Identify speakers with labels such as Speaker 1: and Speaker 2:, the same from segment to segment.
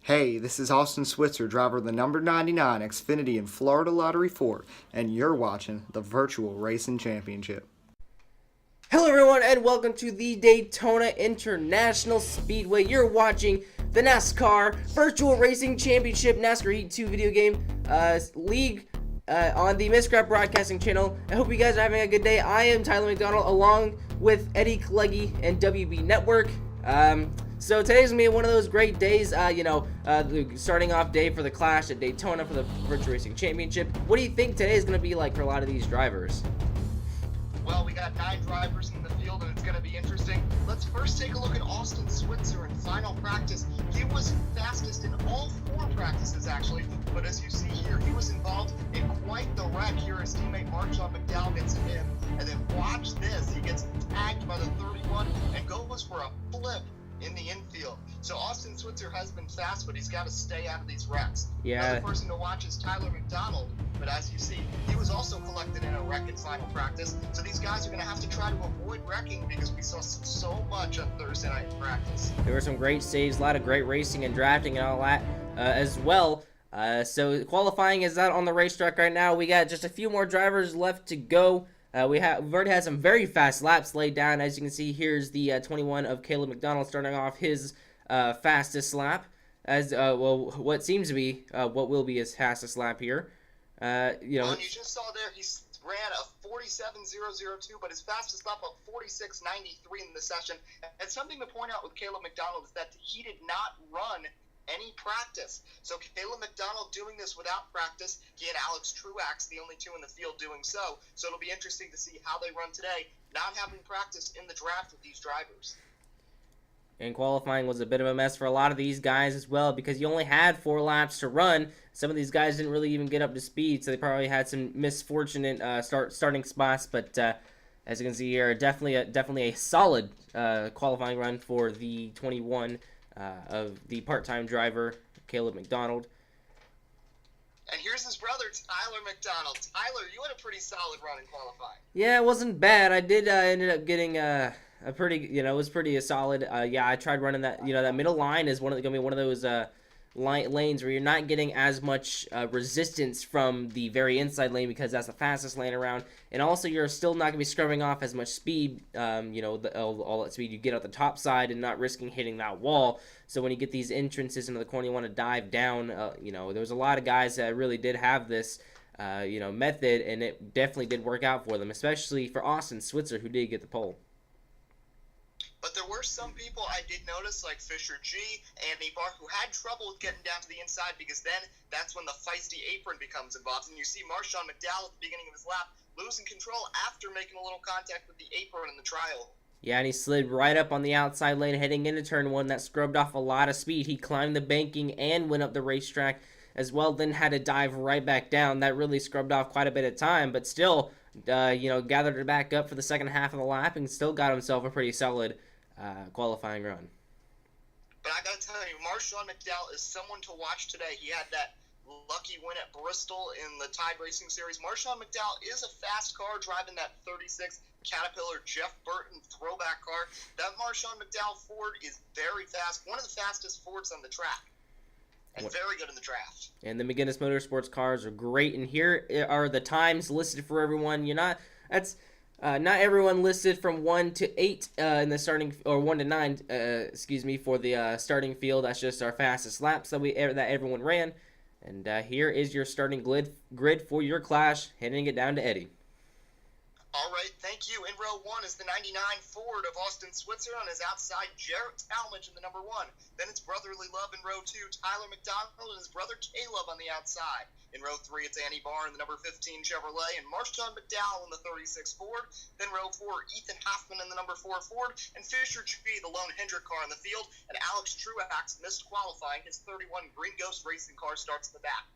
Speaker 1: Hey, this is Austin Switzer, driver of the number 99 Xfinity in Florida Lottery 4, and you're watching the Virtual Racing Championship.
Speaker 2: Hello everyone and welcome to the Daytona International Speedway. You're watching the NASCAR Virtual Racing Championship NASCAR Heat 2 video game league on the Miscraft broadcasting channel. I hope you guys are having a good day. I am Tyler McDonald along with Eddie Kleggy and WUB Network. So today's gonna be one of those great days, the starting off day for the Clash at Daytona for the Virtual Racing Championship. What do you think today is gonna be like for a lot of these drivers?
Speaker 3: Well, we got 9 drivers in the field, and it's going to be interesting. Let's first take a look at Austin Switzer in final practice. He was fastest in all 4 practices, actually. But as you see here, he was involved in quite the wreck here. His teammate Marshall McDowell gets him in. And then watch this. He gets tagged by the 31 and goes for a flip in the infield. So Austin Switzer has been fast, but he's got to stay out of these wrecks.
Speaker 2: Yeah.
Speaker 3: Another person to watch is Tyler McDonald. But as you see, he was also collected in a wreck in final practice. So these guys are going to have to try to avoid wrecking because we saw so much on Thursday night in practice.
Speaker 2: There were some great saves, a lot of great racing and drafting and all that as well. So qualifying is out on the racetrack right now. We got just a few more drivers left to go. We've already had some very fast laps laid down. As you can see, here's the 21 of Caleb McDonald starting off his fastest lap. As what seems to be what will be his fastest lap here.
Speaker 3: Well, you just saw there he ran a 47.002, but his fastest lap of 46.93 in the session. And something to point out with Caleb McDonald is that he did not run any practice. So Caleb McDonald doing this without practice. He and Alex Truax, the only 2 in the field doing so. So it'll be interesting to see how they run today, not having practice in the draft with these drivers.
Speaker 2: And qualifying was a bit of a mess for a lot of these guys as well because you only had 4 laps to run. Some of these guys didn't really even get up to speed, so they probably had some misfortunate starting spots. But as you can see here, definitely a solid qualifying run for the 21 of the part-time driver, Caleb McDonald.
Speaker 3: And here's his brother, Tyler McDonald. Tyler, you had a pretty solid run in qualifying.
Speaker 2: Yeah, it wasn't bad. I did ended up getting a pretty, it was pretty solid. Yeah, I tried running that. That middle line is going to be one of those lanes where you're not getting as much resistance from the very inside lane because that's the fastest lane around, and also you're still not going to be scrubbing off as much speed. All that speed you get at the top side and not risking hitting that wall. So when you get these entrances into the corner, you want to dive down. There's a lot of guys that really did have this. Method, and it definitely did work out for them, especially for Austin Switzer, who did get the pole.
Speaker 3: But there were some people I did notice, like Fisher G and Ibar, who had trouble with getting down to the inside because then that's when the feisty apron becomes involved. And you see Marshall McDowell at the beginning of his lap losing control after making a little contact with the apron in the trial. Yeah,
Speaker 2: and he slid right up on the outside lane heading into turn 1. That scrubbed off a lot of speed. He climbed the banking and went up the racetrack as well, then had to dive right back down. That really scrubbed off quite a bit of time, but still, gathered it back up for the second half of the lap and still got himself a pretty solid qualifying run.
Speaker 3: But I gotta tell you, Marshall McDowell is someone to watch today. He had that lucky win at Bristol in the Tide Racing Series. Marshall McDowell is a fast car driving that 36 Caterpillar Jeff Burton throwback car. That Marshall McDowell Ford is very fast, one of the fastest Fords on the track. And very good in the draft.
Speaker 2: And the McGinnis Motorsports cars are great. And here are the times listed for everyone. Not everyone listed from 1 to 8 in the starting, or 1 to 9, for the starting field. That's just our fastest laps that everyone ran. And here is your starting grid for your Clash. Handing it down to Eddie.
Speaker 3: All right, thank you. In row 1 is the 99 Ford of Austin Switzer on his outside, Jarrett Talmadge in the number 1. Then it's Brotherly Love in row 2, Tyler McDonald and his brother Caleb on the outside. In row 3, it's Annie Barr in the number 15 Chevrolet and Marshawn McDowell in the 36 Ford. Then row 4, Ethan Hoffman in the number 4 Ford and Fisher G, the lone Hendrick car in the field. And Alex Truax missed qualifying. His 31 Green Ghost Racing car starts in the back.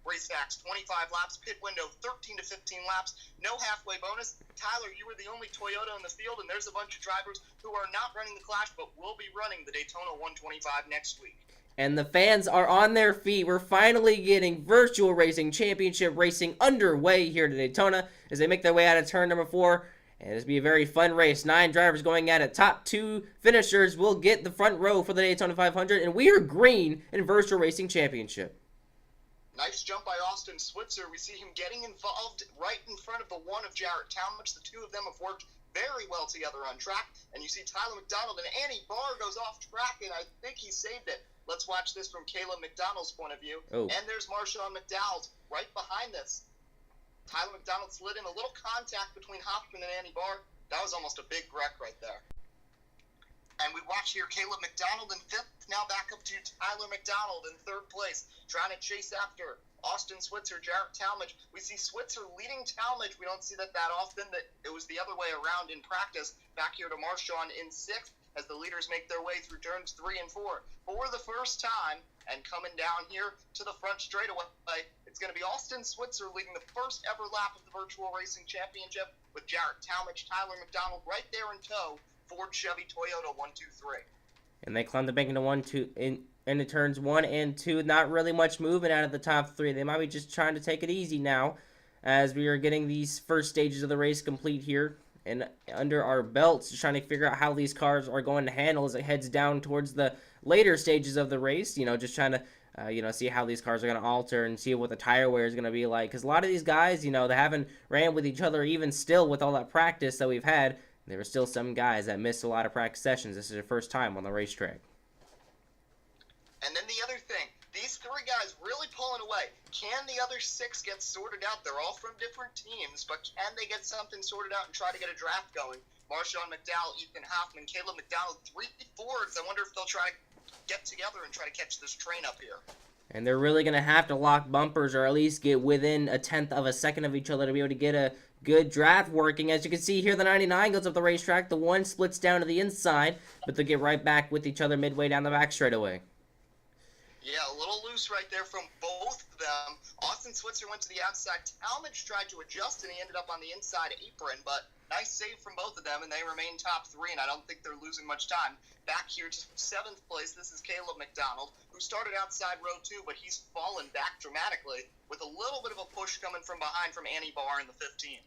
Speaker 3: Race facts, 25 laps, pit window, 13 to 15 laps, no halfway bonus. Tyler, you were the only Toyota in the field, and there's a bunch of drivers who are not running the Clash, but will be running the Daytona 125 next week.
Speaker 2: And the fans are on their feet. We're finally getting Virtual Racing Championship racing underway here at Daytona as they make their way out of turn number 4. And it's be a very fun race. 9 drivers going at it. Top 2 finishers will get the front row for the Daytona 500. And we are green in Virtual Racing Championship.
Speaker 3: Nice jump by Austin Switzer. We see him getting involved right in front of the one of Jarrett Talmadge. The two of them have worked very well together on track. And you see Tyler McDonald and Annie Barr goes off track, and I think he saved it. Let's watch this from Caleb McDonald's point of view.
Speaker 2: Oh. And
Speaker 3: there's Marshawn McDowell right behind this. Tyler McDonald slid in a little contact between Hoffman and Annie Barr. That was almost a big wreck right there. And we watch here Caleb McDonald in 5th, now back up to Tyler McDonald in 3rd place, trying to chase after Austin Switzer, Jarrett Talmadge. We see Switzer leading Talmadge. We don't see that often. That it was the other way around in practice. Back here to Marshawn in 6th as the leaders make their way through turns 3 and 4. For the first time, and coming down here to the front straightaway, it's going to be Austin Switzer leading the first ever lap of the Virtual Racing Championship with Jarrett Talmadge, Tyler McDonald right there in tow. Ford, Chevy, Toyota, 1, 2, 3.
Speaker 2: And they climb the bank into 1, 2, into turns 1 and 2. Not really much movement out of the top 3. They might be just trying to take it easy now, as we are getting these first stages of the race complete here and under our belts, just trying to figure out how these cars are going to handle as it heads down towards the later stages of the race. Just trying to see how these cars are going to alter and see what the tire wear is going to be like. Because a lot of these guys, they haven't ran with each other even still with all that practice that we've had. There were still some guys that missed a lot of practice sessions. This is their first time on the racetrack.
Speaker 3: And then the other thing, these 3 guys really pulling away. Can the other 6 get sorted out? They're all from different teams, but can they get something sorted out and try to get a draft going? Marshawn McDowell, Ethan Hoffman, Caleb McDonald, 3 Fords. I wonder if they'll try to get together and try to catch this train up here.
Speaker 2: And they're really going to have to lock bumpers or at least get within 1/10 of a second of each other to be able to get a good draft working. As you can see here, the 99 goes up the racetrack. The 1 splits down to the inside, but they'll get right back with each other midway down the back straightaway.
Speaker 3: Yeah, a little loose right there from both of them. Austin Switzer went to the outside. Talmadge tried to adjust, and he ended up on the inside apron, but nice save from both of them, and they remain top 3, and I don't think they're losing much time. Back here to 7th place, this is Caleb McDonald, who started outside row 2, but he's fallen back dramatically with a little bit of a push coming from behind from Annie Barr in the 15.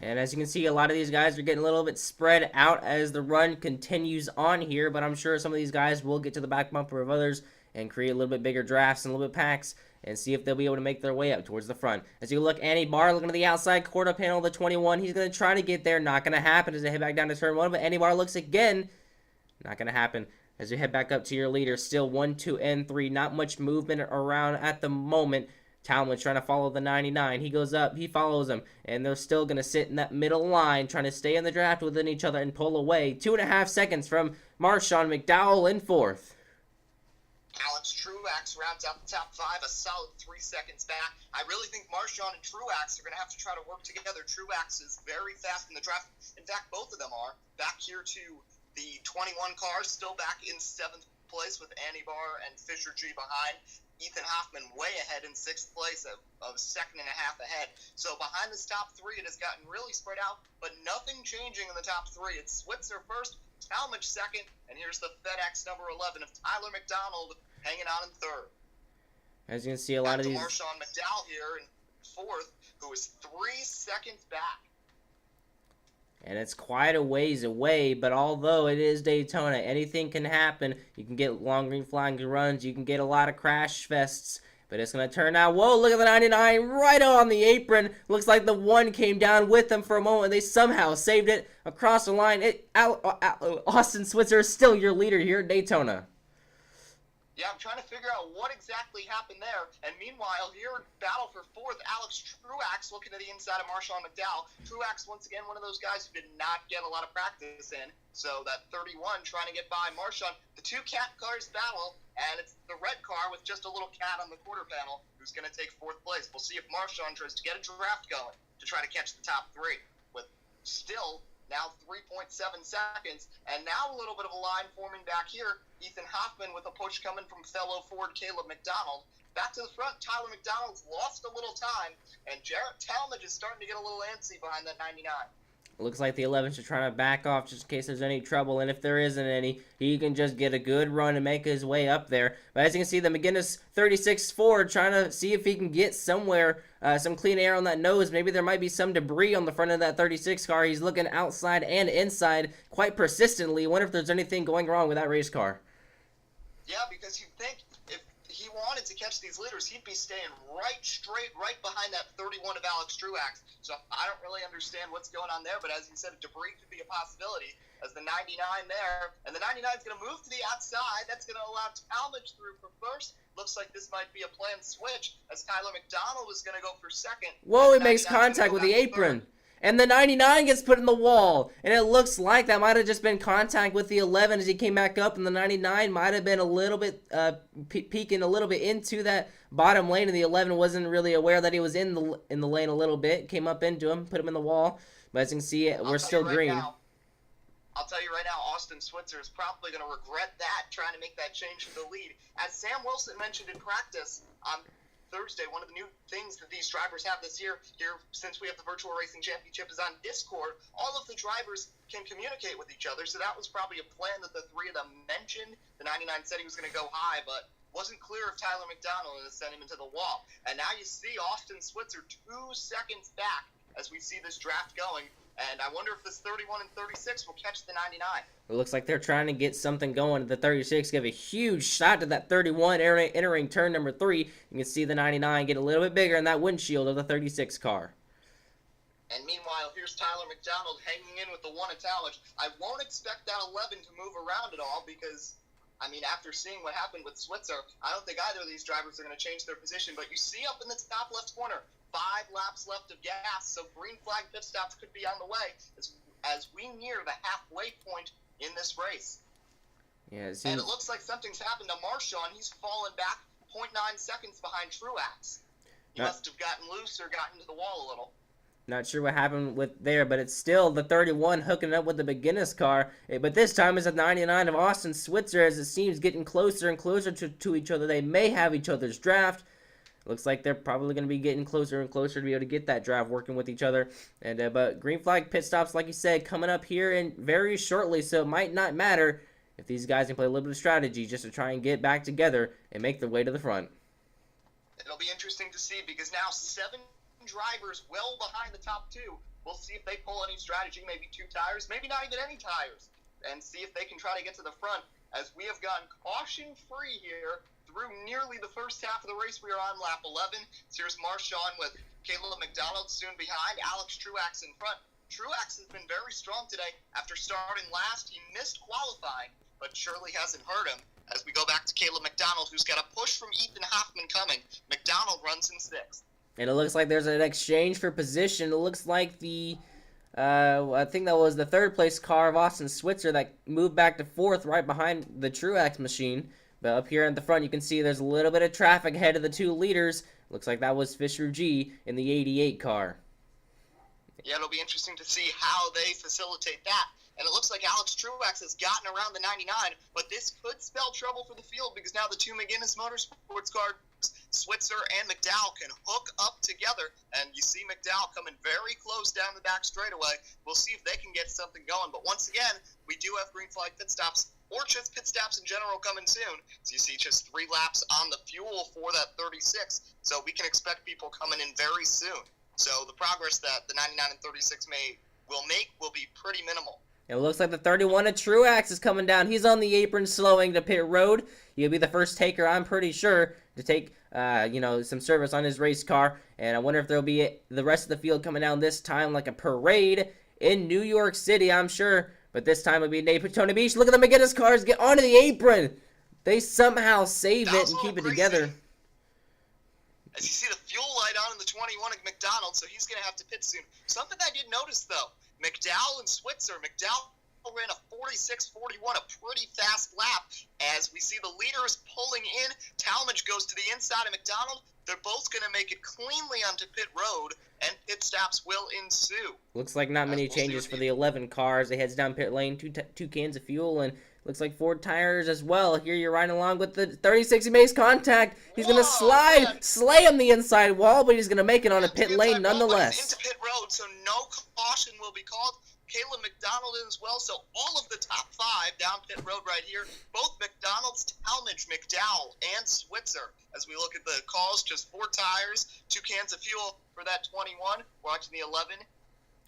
Speaker 2: And as you can see, a lot of these guys are getting a little bit spread out as the run continues on here, but I'm sure some of these guys will get to the back bumper of others and create a little bit bigger drafts and a little bit packs and see if they'll be able to make their way up towards the front. As you look, Annie Barr looking at the outside quarter panel of the 21. He's going to try to get there. Not going to happen as they head back down to turn 1, but Annie Barr looks again. Not going to happen as you head back up to your leader. Still 1, 2, and 3. Not much movement around at the moment. Talmadge trying to follow the 99. He goes up, he follows him, and they're still going to sit in that middle line, trying to stay in the draft within each other and pull away. 2.5 seconds from Marshawn McDowell in 4th.
Speaker 3: Alex Truax rounds out the top 5, a solid 3 seconds back. I really think Marshawn and Truax are going to have to try to work together. Truax is very fast in the draft. In fact, both of them are. Back here to the 21 car, still back in 7th place with Annie Barr and Fisher G behind. Ethan Hoffman way ahead in 6th place, a second and a half ahead. So behind this top 3, it has gotten really spread out, but nothing changing in the top 3. It's Switzer first, Talmadge second, and here's the FedEx number 11 of Tyler McDonald hanging on in 3rd.
Speaker 2: As you can see, a lot of these...
Speaker 3: Marshawn McDowell here in 4th, who is 3 seconds back.
Speaker 2: And it's quite a ways away, but although it is Daytona, anything can happen. You can get long green flying runs, you can get a lot of crash fests, but it's going to turn out, whoa, look at the 99 right on the apron. Looks like the 1 came down with them for a moment. They somehow saved it across the line. Austin Switzer is still your leader here at Daytona.
Speaker 3: Yeah, I'm trying to figure out what exactly happened there. And meanwhile, here in battle for 4th, Alex Truax looking to the inside of Marshawn McDowell. Truax, once again, one of those guys who did not get a lot of practice in. So that 31 trying to get by Marshawn. The 2 cat cars battle, and it's the red car with just a little cat on the quarter panel who's going to take 4th place. We'll see if Marshawn tries to get a draft going to try to catch the top 3 with still now 3.7 seconds, and now a little bit of a line forming back here. Ethan Hoffman with a push coming from fellow Ford Caleb McDonald. Back to the front, Tyler McDonald's lost a little time, and Jarrett Talmadge is starting to get a little antsy behind that 99.
Speaker 2: Looks like the 11s are trying to back off just in case there's any trouble, and if there isn't any, he can just get a good run and make his way up there. But as you can see, the McGinnis 36 Ford trying to see if he can get somewhere some clean air on that nose. Maybe there might be some debris on the front of that 36 car. He's looking outside and inside quite persistently. Wonder if there's anything going wrong with that race car.
Speaker 3: Yeah, because you'd think if he wanted to catch these leaders, he'd be staying right behind that 31 of Alex Truax. So I don't really understand what's going on there, but as you said, debris could be a possibility as the 99 there. And the 99 is going to move to the outside. That's going to allow Talmadge through for first. Looks like this might be a planned switch as Tyler McDonald is going to go for second.
Speaker 2: Whoa, he makes contact with the apron. And the 99 gets put in the wall. And it looks like that might have just been contact with the 11 as he came back up. And the 99 might have been a little bit peeking a little bit into that bottom lane. And the 11 wasn't really aware that he was in the lane a little bit. Came up into him, put him in the wall. But as you can see, we're still green.
Speaker 3: I'll tell you right now, Austin Switzer is probably going to regret that, trying to make that change for the lead. As Sam Wilson mentioned in practice on Thursday, one of the new things that these drivers have this year, here since we have the Virtual Racing Championship, is on Discord. All of the drivers can communicate with each other, so that was probably a plan that the three of them mentioned. The 99 said he was going to go high, but wasn't clear if Tyler McDonald had sent him into the wall. And now you see Austin Switzer 2 seconds back as we see this draft going. And I wonder if this 31 and 36 will catch the 99.
Speaker 2: It looks like they're trying to get something going. The 36 give a huge shot to that 31 entering turn number 3. You can see the 99 get a little bit bigger in that windshield of the 36 car.
Speaker 3: And meanwhile, here's Tyler McDonald hanging in with the 1 at Talmadge. I won't expect that 11 to move around at all because, I mean, after seeing what happened with Switzer, I don't think either of these drivers are going to change their position. But you see up in the top left corner, 5 laps left of gas, so green flag pit stops could be on the way as we near the halfway point in this race.
Speaker 2: Yeah,
Speaker 3: and it looks like something's happened to Marshawn. He's fallen back 0.9 seconds behind Truax. He must have gotten loose or gotten to the wall a little.
Speaker 2: Not sure what happened with there, but it's still the 31 hooking up with the McGinnis car. But this time it's a 99 of Austin Switzer as it seems getting closer and closer to each other. They may have each other's draft. Looks like they're probably going to be getting closer and closer to be able to get that draft working with each other. And but green flag pit stops, like you said, coming up here and very shortly, so it might not matter if these guys can play a little bit of strategy just to try and get back together and make their way to the front.
Speaker 3: It'll be interesting to see because now 7 drivers well behind the top 2. We'll see if they pull any strategy, maybe 2 tires, maybe not even any tires, and see if they can try to get to the front as we have gotten caution-free here through nearly the first half of the race. We are on lap 11. So here's Marshawn with Caleb McDonald soon behind, Alex Truax in front. Truax has been very strong today. After starting last, he missed qualifying, but surely hasn't hurt him. As we go back to Caleb McDonald, who's got a push from Ethan Hoffman coming. McDonald runs in 6th.
Speaker 2: And it looks like there's an exchange for position. It looks like the, I think that was the 3rd place car of Austin Switzer that moved back to 4th right behind the Truax machine. But up here in the front, you can see there's a little bit of traffic ahead of the 2 leaders. Looks like that was Fisher G in the 88 car.
Speaker 3: Yeah, it'll be interesting to see how they facilitate that. And it looks like Alex Truax has gotten around the 99, but this could spell trouble for the field because now the 2 McGinnis Motorsports cars, Switzer and McDowell, can hook up together. And you see McDowell coming very close down the back straightaway. We'll see if they can get something going. But once again, we do have green flag pit stops, or just pit stops in general coming soon. So you see just 3 laps on the fuel for that 36. So we can expect people coming in very soon. So the progress that the 99 and 36 will be pretty minimal.
Speaker 2: It looks like the 31 of Truax is coming down. He's on the apron slowing to pit road. He'll be the first taker, I'm pretty sure, to take some service on his race car. And I wonder if there'll be the rest of the field coming down this time like a parade in New York City, I'm sure. But this time it'll be Daytona Beach. Look at the McGinnis cars get onto the apron. They somehow save it and keep it together.
Speaker 3: As you see the fuel light on in the 21 of McDonald, so he's going to have to pit soon. Something I did notice, though, McDowell and Switzer. McDowell ran a 46-41, a pretty fast lap. As we see the leaders pulling in, Talmadge goes to the inside of McDonald. They're both going to make it cleanly onto pit road, and pit stops will ensue.
Speaker 2: Looks like not many changes for the 11 cars. They heads down pit lane, two cans of fuel, and looks like 4 tires as well. Here you're riding along with the 36. He makes contact. He's going to slay on the inside wall, but he's going to make it on a pit lane nonetheless.
Speaker 3: Into pit road, so no caution will be called. Caleb McDonald in as well. So all of the top 5 down pit road right here. Both McDonald's, Talmadge, McDowell, and Switzer. As we look at the calls, just 4 tires, 2 cans of fuel for that 21. Watching the 11.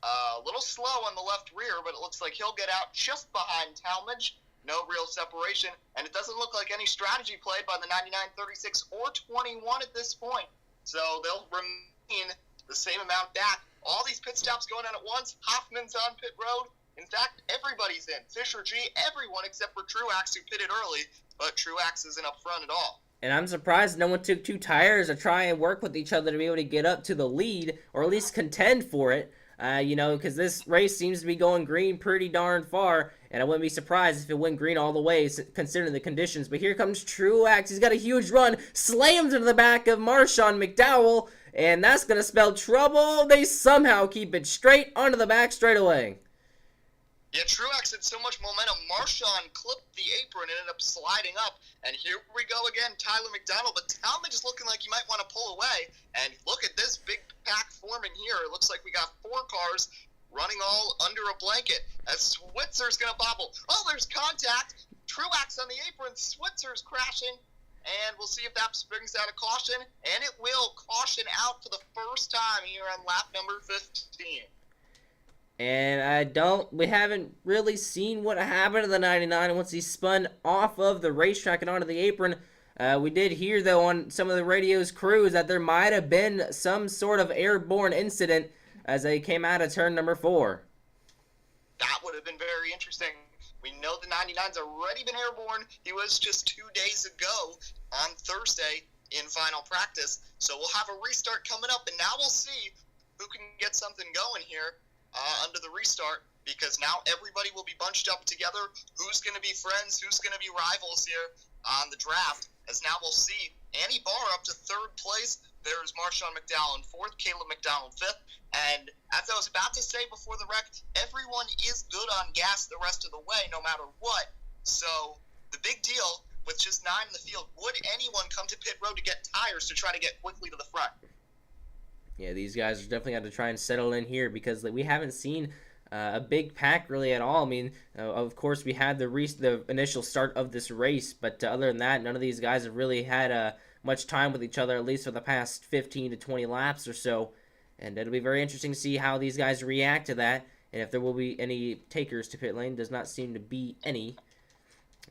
Speaker 3: A little slow on the left rear, but it looks like he'll get out just behind Talmadge. No real separation, and it doesn't look like any strategy played by the 99, 36, or 21 at this point. So they'll remain the same amount back. All these pit stops going on at once. Hoffman's on pit road. In fact, everybody's in. Fisher G, everyone except for Truax, who pitted early, but Truax isn't up front at all.
Speaker 2: And I'm surprised no one took 2 tires to try and work with each other to be able to get up to the lead, or at least contend for it. Because this race seems to be going green pretty darn far, and I wouldn't be surprised if it went green all the way, considering the conditions. But here comes Truax. He's got a huge run, slams into the back of Marshawn McDowell, and that's going to spell trouble. They somehow keep it straight onto the back straightaway.
Speaker 3: Yeah, Truax had so much momentum. Marshawn clipped the apron and ended up sliding up. And here we go again, Tyler McDonald. But Talmadge is looking like he might want to pull away. And look at this big pack forming here. It looks like we got 4 cars running all under a blanket. As Switzer's going to bobble. Oh, there's contact. Truax on the apron. Switzer's crashing. And we'll see if that brings out a caution. And it will. Caution out for the first time here on lap number 15.
Speaker 2: And we haven't really seen what happened to the 99 once he spun off of the racetrack and onto the apron. We did hear, though, on some of the radio's crews that there might have been some sort of airborne incident as they came out of turn number 4.
Speaker 3: That would have been very interesting. We know the 99's already been airborne. He was just 2 days ago on Thursday in final practice. So we'll have a restart coming up, and now we'll see who can get something going here. Under the restart, because now everybody will be bunched up together. Who's going to be friends? Who's going to be rivals here on the draft? As now we'll see Annie Barr up to 3rd place. There's Marshawn McDowell in 4th, Caleb McDonald 5th. And as I was about to say before the wreck, everyone is good on gas the rest of the way, no matter what. So the big deal with just 9 in the field, would anyone come to pit road to get tires to try to get quickly to the front?
Speaker 2: Yeah, these guys are definitely got to try and settle in here because we haven't seen a big pack really at all. I mean, of course, we had the initial start of this race, but other than that, none of these guys have really had much time with each other, at least for the past 15 to 20 laps or so. And it'll be very interesting to see how these guys react to that, and if there will be any takers to pit lane. Does not seem to be any.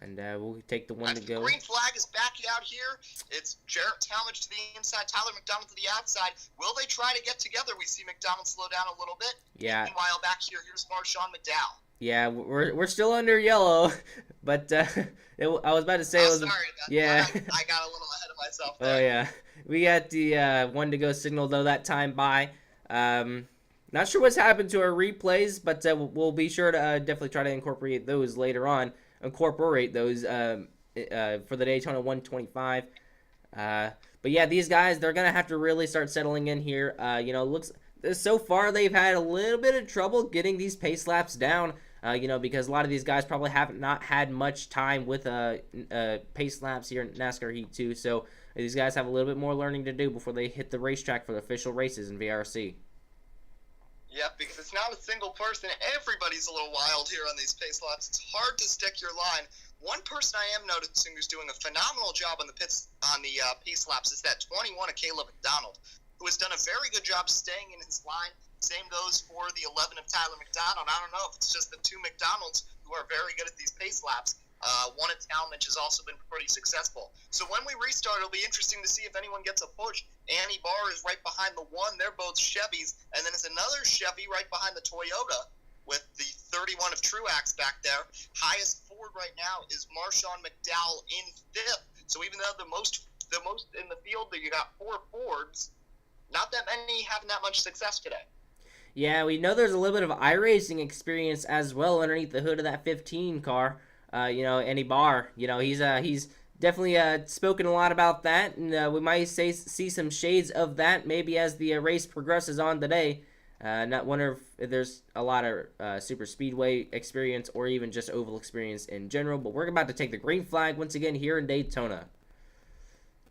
Speaker 2: And we'll take the one to go.
Speaker 3: The green flag is back out here. It's Jarrett Talmadge to the inside, Tyler McDonald to the outside. Will they try to get together? We see McDonald slow down a little bit.
Speaker 2: Yeah.
Speaker 3: Meanwhile, back here's Marshawn McDowell.
Speaker 2: Yeah, we're still under yellow, but I was about to say it was.
Speaker 3: Sorry,
Speaker 2: yeah.
Speaker 3: I got a little ahead of myself
Speaker 2: Oh
Speaker 3: there.
Speaker 2: yeah, we got the one to go signal though that time by. Not sure what's happened to our replays, but we'll be sure to definitely try to incorporate those later on. For the Daytona 125. But yeah, these guys, they're gonna have to really start settling in here. Looks so far they've had a little bit of trouble getting these pace laps down. Because a lot of these guys probably have not had much time with pace laps here in NASCAR Heat 2. So these guys have a little bit more learning to do before they hit the racetrack for the official races in VRC.
Speaker 3: Yep, because it's not a single person. Everybody's a little wild here on these pace laps. It's hard to stick your line. One person I am noticing who's doing a phenomenal job on the pace laps is that 21 of Caleb McDonald, who has done a very good job staying in his line. Same goes for the 11 of Tyler McDonald. I don't know if it's just the 2 McDonalds who are very good at these pace laps. One at Talmadge has also been pretty successful. So when we restart, it'll be interesting to see if anyone gets a push. Annie Barr is right behind the 1. They're both Chevys. And then there's another Chevy right behind the Toyota with the 31 of Truax back there. Highest Ford right now is Marshawn McDowell in 5th. So even though the most in the field, you got 4 Fords, not that many having that much success today.
Speaker 2: Yeah, we know there's a little bit of iRacing experience as well underneath the hood of that 15 car. Annie Barr, he's definitely spoken a lot about that, and we might see some shades of that maybe as the race progresses on today. Not wonder if there's a lot of super speedway experience or even just oval experience in general, but we're about to take the green flag once again here in Daytona.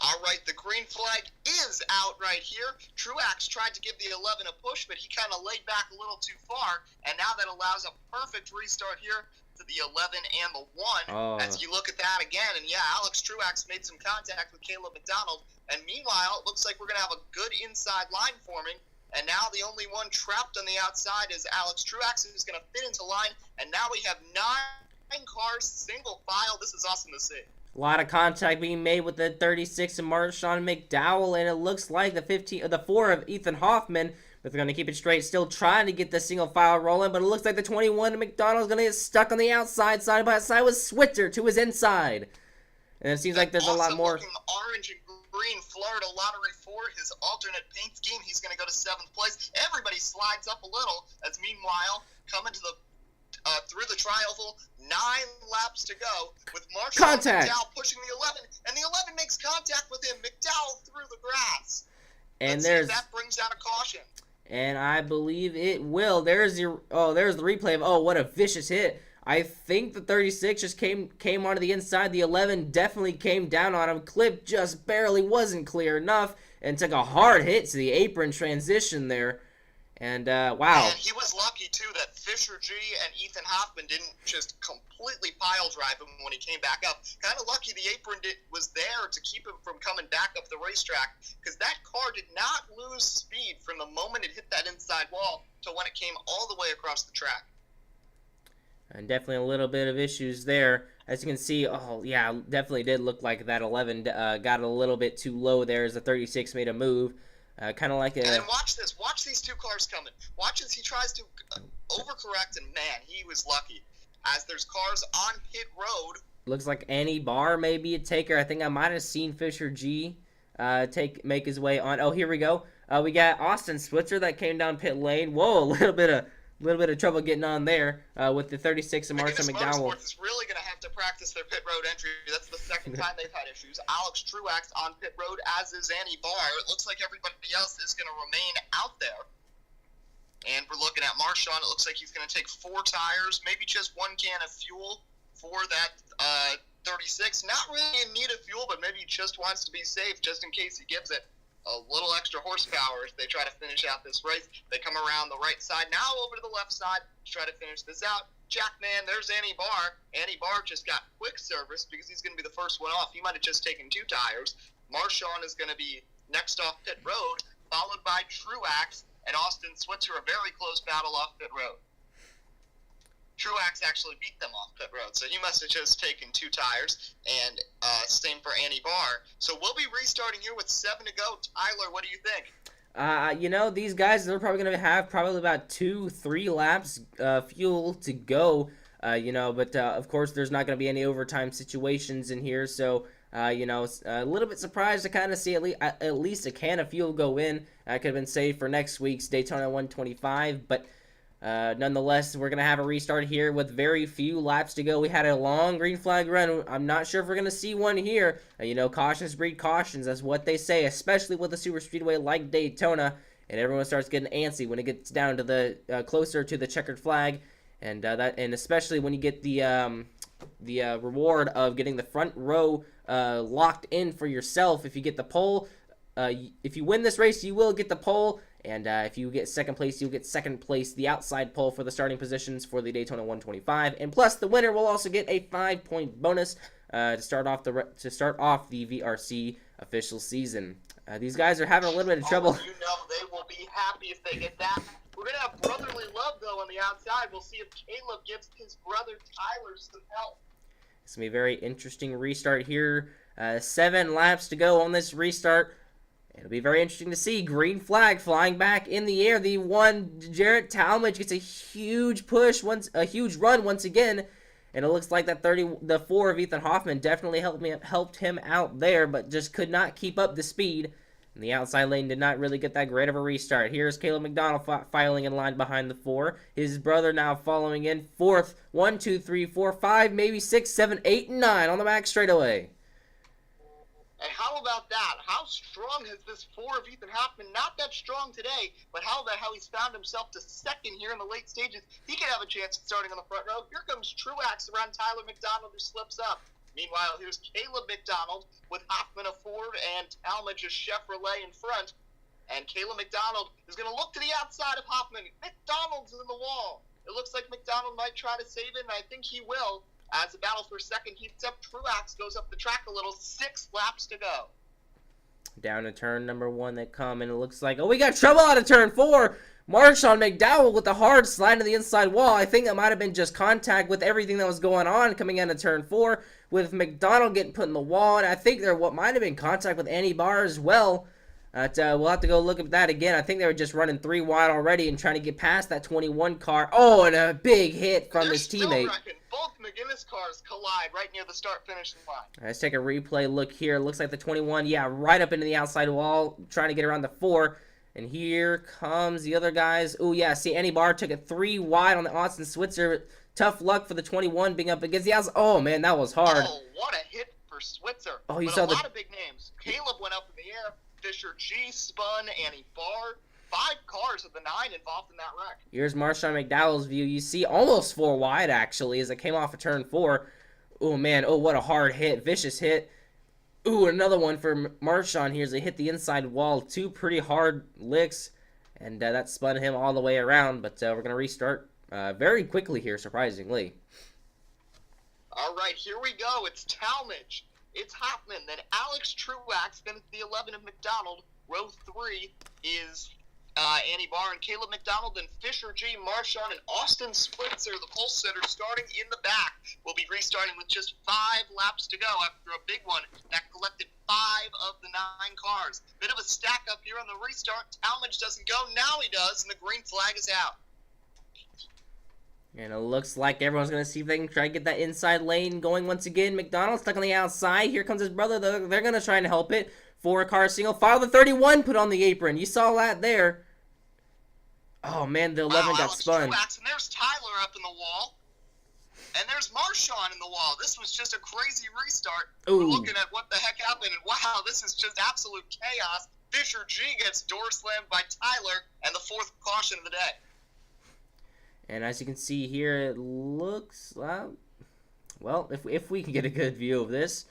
Speaker 3: All right, the green flag is out right here. Truax tried to give the 11 a push, but he kind of laid back a little too far, and now that allows a perfect restart here to the 11 and the 1.
Speaker 2: Oh.
Speaker 3: As you look at that again, and yeah, Alex Truax made some contact with Caleb McDonald, and meanwhile, it looks like we're going to have a good inside line forming, and now the only one trapped on the outside is Alex Truax, who's going to fit into line, and now we have 9 cars, single file. This is awesome to see.
Speaker 2: A lot of contact being made with the 36 of Marshawn McDowell, and it looks like the 4 of Ethan Hoffman, but they're going to keep it straight, still trying to get the single file rolling, but it looks like the 21 of McDonald's going to get stuck on the outside, side by side with Switzer to his inside. And it seems like there's a lot more.
Speaker 3: Orange and green Florida Lottery 4, his alternate paint scheme, he's going to go to 7th place. Everybody slides up a little, as meanwhile, coming to the through the tri-oval, 9 laps to go, with Marshall McDowell pushing the 11, and the 11 makes contact with him. McDowell through the grass.
Speaker 2: And
Speaker 3: Let's see if that brings out a caution.
Speaker 2: And I believe it will. There's the replay of what a vicious hit. I think the 36 just came onto the inside. The 11 definitely came down on him. Clip just barely wasn't clear enough and took a hard hit to the apron transition there. And, wow.
Speaker 3: And he was lucky, too, that Fisher G and Ethan Hoffman didn't just completely pile drive him when he came back up. Kind of lucky the apron was there to keep him from coming back up the racetrack, because that car did not lose speed from the moment it hit that inside wall to when it came all the way across the track.
Speaker 2: And definitely a little bit of issues there. As you can see, definitely did look like that 11 got a little bit too low there as the 36 made a move. Kind of like a...
Speaker 3: And then watch this. Watch these 2 cars coming. Watch as he tries to overcorrect, and man, he was lucky. As there's cars on pit road.
Speaker 2: Looks like Annie Barr may be a taker. I think I might have seen Fisher G make his way on. Oh, here we go. We got Austin Switzer that came down pit lane. Whoa, a little bit of trouble getting on there with the 36 of Marshawn McDowell.
Speaker 3: Motorsports is really going to have to practice their pit road entry. That's the second time they've had issues. Alex Truax on pit road, as is Annie Barr. It looks like everybody else is going to remain out there. And we're looking at Marshawn. It looks like he's going to take 4 tires, maybe just 1 can of fuel for that 36. Not really in need of fuel, but maybe he just wants to be safe just in case he gives it a little extra horsepower as they try to finish out this race. They come around the right side, now over to the left side to try to finish this out. Jackman, there's Annie Barr. Annie Barr just got quick service because he's going to be the first one off. He might have just taken 2 tires. Marshawn is going to be next off pit road, followed by Truax and Austin Switzer, a very close battle off pit road. Truax actually beat them off pit road, so he must have just taken 2 tires, and same for Annie Barr. So we'll be restarting here with 7 to go. Tyler, what do you think?
Speaker 2: These guys, they're probably going to have about 2-3 laps fuel to go, but of course there's not going to be any overtime situations in here, so a little bit surprised to kind of see at least a can of fuel go in. Could have been saved for next week's Daytona 125, but nonetheless, we're going to have a restart here with very few laps to go. We had a long green flag run. I'm not sure if we're going to see one here. Cautions breed cautions. That's what they say, especially with a super speedway like Daytona. And everyone starts getting antsy when it gets down to the closer to the checkered flag. And especially when you get the reward of getting the front row locked in for yourself. If you get the pole, if you win this race, you will get the pole. And if you get second place, you'll get second place, the outside pole for the starting positions for the Daytona 125. And plus, the winner will also get a 5-point bonus to start off the VRC official season. These guys are having a little bit of trouble.
Speaker 3: They will be happy if they get that. We're going to have brotherly love, though, on the outside. We'll see if Caleb gives his brother Tyler some help.
Speaker 2: It's going to be a very interesting restart here. 7 laps to go on this restart. It'll be very interesting to see. Green flag flying back in the air. The 1, Jarrett Talmadge gets a huge push, a huge run once again. And it looks like that the 4 of Ethan Hoffman definitely helped him out there, but just could not keep up the speed. And the outside lane did not really get that great of a restart. Here's Caleb McDonald filing in line behind the 4. His brother now following in 4th. 1, 2, 3, 4, 5, maybe 6, 7, 8, and 9 on the back straightaway.
Speaker 3: And how about that? How strong has this 4 of Ethan Hoffman? Not that strong today, but how about how he's found himself to second here in the late stages? He could have a chance at starting on the front row. Here comes Truax around Tyler McDonald, who slips up. Meanwhile, here's Caleb McDonald with Hoffman a Ford and Talmadge a Chevrolet in front. And Caleb McDonald is going to look to the outside of Hoffman. McDonald's in the wall. It looks like McDonald might try to save it, and I think he will. As the battle for second heats up, Truax goes up the track a little. 6 laps to go.
Speaker 2: Down to turn number 1 they come, and it looks like, oh, we got trouble out of turn 4. Marshawn McDowell with a hard slide to the inside wall. I think that might have been just contact with everything that was going on coming into turn 4, with McDonald getting put in the wall, and I think there what might have been contact with Andy Barr as well. We'll have to go look at that again. I think they were just running 3 wide already and trying to get past that 21 car. Oh, and a big hit from his teammate.
Speaker 3: Both McGinnis cars collide right near the start-finish line.
Speaker 2: Let's take a replay look here. It looks like the 21, yeah, right up into the outside wall, trying to get around the 4. And here comes the other guys. Oh, yeah, see, Andy Barr took it 3 wide on the Austin Switzer. Tough luck for the 21 being up against the outside. Oh, man, that was hard.
Speaker 3: Oh, what a hit for Switzer.
Speaker 2: Oh, you
Speaker 3: but
Speaker 2: saw
Speaker 3: a lot of big names. Caleb went up in the air. Fisher G spun, Annie Barr. 5 cars of the 9 involved in that wreck.
Speaker 2: Here's Marshawn McDowell's view. You see almost 4 wide, actually, as it came off of turn 4. Oh, man. Oh, what a hard hit. Vicious hit. Ooh, another one for Marshawn here as they hit the inside wall. 2 pretty hard licks, and that spun him all the way around. But we're going to restart very quickly here, surprisingly.
Speaker 3: All right, here we go. It's Talmadge. It's Hoffman, then Alex Truax, then it's the 11 of McDonald. Row 3 is Annie Barr and Caleb McDonald, then Fisher G, Marshawn, and Austin Spitzer, the pole sitter, starting in the back. We'll be restarting with just 5 laps to go after a big one that collected 5 of the 9 cars. Bit of a stack up here on the restart. Talmadge doesn't go. Now he does, and the green flag is out.
Speaker 2: And it looks like everyone's going to see if they can try to get that inside lane going once again. McDonald stuck on the outside. Here comes his brother. They're going to try and help it. 4-car single. File the 31 put on the apron. You saw that there. Oh, man, the 11 got
Speaker 3: Alex
Speaker 2: spun.
Speaker 3: Truax, and there's Tyler up in the wall. And there's Marshawn in the wall. This was just a crazy restart.
Speaker 2: Ooh.
Speaker 3: We're looking at what the heck happened, and wow, this is just absolute chaos. Fisher G gets door slammed by Tyler, and the 4th caution of the day.
Speaker 2: And as you can see here, it looks, well, if we can get a good view of this,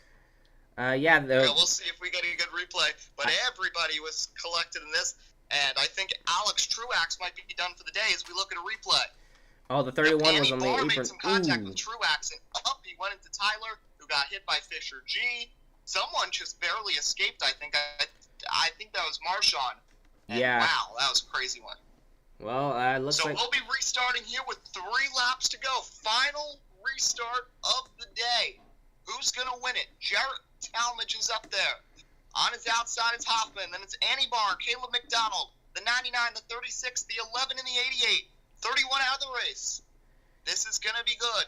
Speaker 2: yeah,
Speaker 3: we'll see if we get a good replay. But everybody was collected in this, and I think Alex Truax might be done for the day as we look at a replay.
Speaker 2: Oh, the 31 was on the apron.
Speaker 3: Made some contact with Truax, and up he went into Tyler, who got hit by Fisher G. Someone just barely escaped, I think. I think that was Marshawn. And
Speaker 2: yeah.
Speaker 3: Wow, that was a crazy one.
Speaker 2: Well, looks like...
Speaker 3: So we'll be restarting here with 3 laps to go. Final restart of the day. Who's going to win it? Jarrett Talmadge is up there. On his outside is Hoffman. Then it's Annie Barr, Caleb McDonald, the 99, the 36, the 11, and the 88. 31 out of the race. This is going to be good.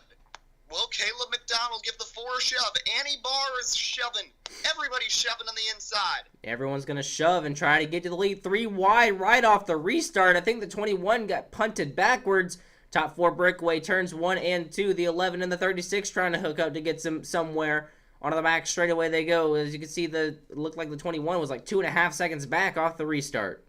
Speaker 3: Will Caleb McDonald give the 4 a shove? Annie Barr is shoving. Everybody's shoving on the inside.
Speaker 2: Everyone's going to shove and try to get to the lead. 3 wide right off the restart. I think the 21 got punted backwards. Top 4 breakaway turns 1 and 2. The 11 and the 36 trying to hook up to get somewhere. Onto the back straightaway they go. As you can see, it looked like the 21 was like 2.5 seconds back off the restart.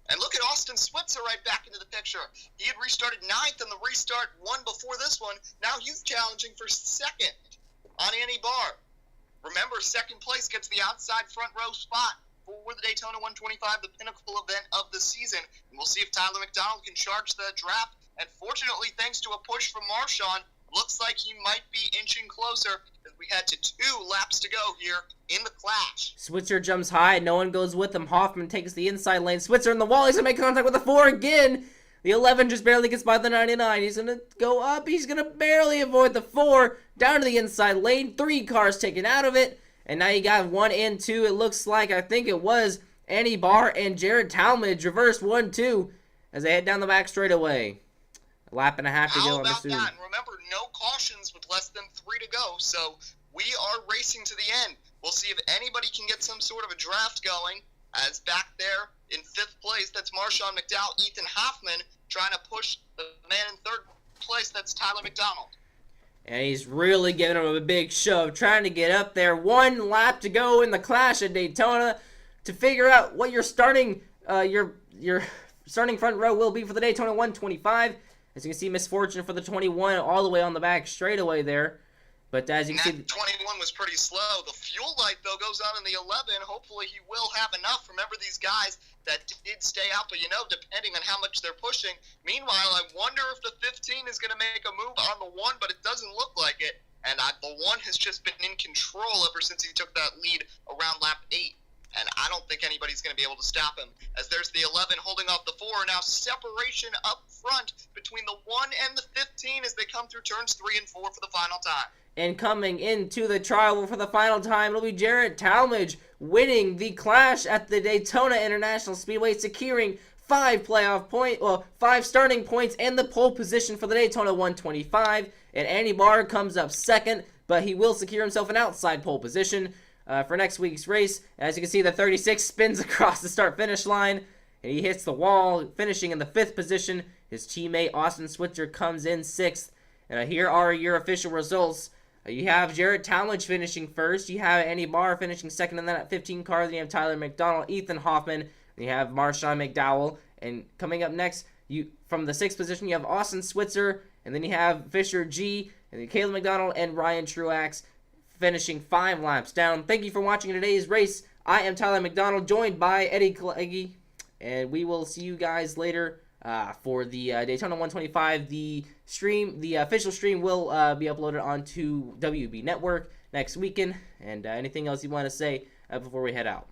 Speaker 3: And look at Austin Switzer right back into the picture. He had restarted 9th in the restart one before this one. Now he's challenging for 2nd on Annie Barr. Remember, 2nd place gets the outside front row spot for the Daytona 125, the pinnacle event of the season. And we'll see if Tyler McDonald can charge the draft. And fortunately, thanks to a push from Marshawn, looks like he might be inching closer as we head to 2 laps to go here in the clash.
Speaker 2: Switzer jumps high. No one goes with him. Hoffman takes the inside lane. Switzer in the wall. He's going to make contact with the 4 again. The 11 just barely gets by the 99. He's going to go up. He's going to barely avoid the 4. Down to the inside lane. 3 cars taken out of it. And now you got 1 and 2. It looks like, I think it was Annie Barr and Jared Talmadge. Reverse 1-2 as they head down the back straightaway. A lap and a half to go on the suit.
Speaker 3: How about that? And remember, no cautions with less than 3 to go, so we are racing to the end. We'll see if anybody can get some sort of a draft going, as back there in 5th place, that's Marshawn McDowell, Ethan Hoffman, trying to push the man in 3rd place, that's Tyler McDonald.
Speaker 2: And he's really giving him a big shove, trying to get up there. 1 lap to go in the clash at Daytona to figure out what your starting starting front row will be for the Daytona 125. As you can see, misfortune for the 21 all the way on the back straightaway there. But as you
Speaker 3: And
Speaker 2: can see,
Speaker 3: that 21 was pretty slow. The fuel light, though, goes on in the 11. Hopefully he will have enough. Remember these guys that did stay out, but, depending on how much they're pushing. Meanwhile, I wonder if the 15 is going to make a move on the 1, but it doesn't look like it. And the 1 has just been in control ever since he took that lead around lap 8. And I don't think anybody's going to be able to stop him. As there's the 11 holding off the 4. Now separation up front between the 1 and the 15 as they come through turns 3 and 4 for the final time.
Speaker 2: And coming into the trial for the final time, it'll be Jarrett Talmadge winning the Clash at the Daytona International Speedway, securing 5 starting points and the pole position for the Daytona 125. And Andy Barr comes up second, but he will secure himself an outside pole position for next week's race. As you can see, the 36 spins across the start-finish line, and he hits the wall, finishing in the 5th position. His teammate Austin Switzer comes in 6th. And here are your official results. You have Jarrett Talmadge finishing first. You have Andy Barr finishing second in that 15 car. Then you have Tyler McDonald, Ethan Hoffman. Then you have Marshawn McDowell. And coming up next, from the 6th position, you have Austin Switzer. And then you have Fisher G. And then Caleb McDonald and Ryan Truax finishing 5 laps down. Thank you for watching today's race. I am Tyler McDonald, joined by Eddie Kleggy. And we will see you guys later for the Daytona 125. The official stream will be uploaded onto WUB Network next weekend. And anything else you want to say before we head out?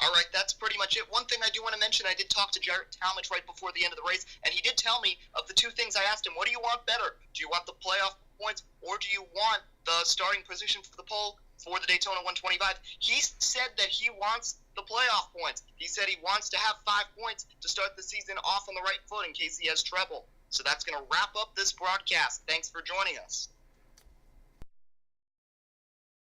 Speaker 3: All right, that's pretty much it. One thing I do want to mention, I did talk to Jarrett Talmadge right before the end of the race, and he did tell me of the 2 things I asked him, what do you want better? Do you want the playoff points, or do you want the starting position for the pole for the Daytona 125? He said that he wants the playoff points. He said he wants to have 5 points to start the season off on the right foot in case he has trouble. So that's going to wrap up this broadcast. Thanks for joining us.